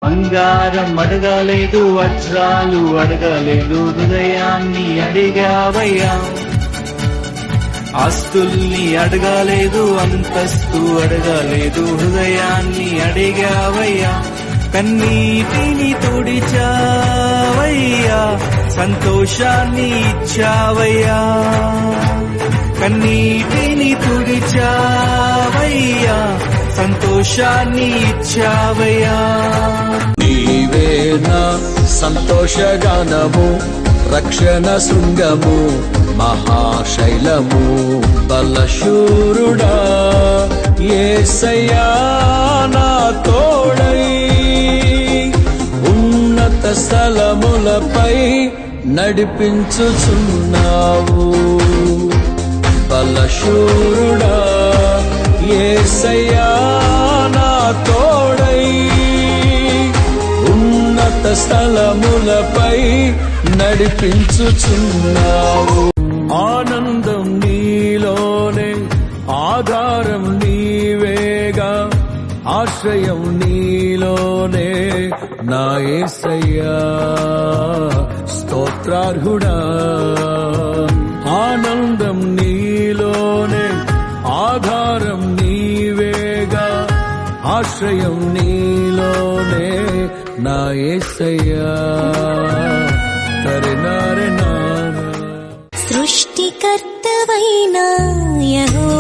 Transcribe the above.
బంగారం అడగలేదు, వజ్రాలు అడగలేదు, హృదయాన్ని అడిగావయ్యా. ఆస్తుల్ని అడగలేదు, అంతస్తు అడగలేదు, హృదయాన్ని అడిగావయ్యా. కన్నీటిని తుడిచావయ్యా, సంతోషాన్ని ఇచ్చావయ్యా. కన్నీటిని తుడిచావయ్యా, సంతోషాన్ని ఇచ్చావయ్యా. నీవే నా సంతోషగానము, రక్షణ శృంగము, మహాశైలము, బలశూరుడా యేసయ్యా నా తోడై. ఉన్నత స్థలములపై నడిపించుచున్నావు, బలశూరుడా యేసయ్యా నా తోడై. ఉన్నత స్థలములపై నడిపించుచున్నావు. ఆనందం నీలోనే, ఆధారం నీవేగా, ఆశ్రయం నీలోనే నా యేసయ్యా స్తోత్రార్హుడా. ఆనందం నీలోనే, ఆధారం నీవేగా, ఆశ్రయం నీలోనే నా యేసయ్యా. సృష్టికర్తవైన యెహోవా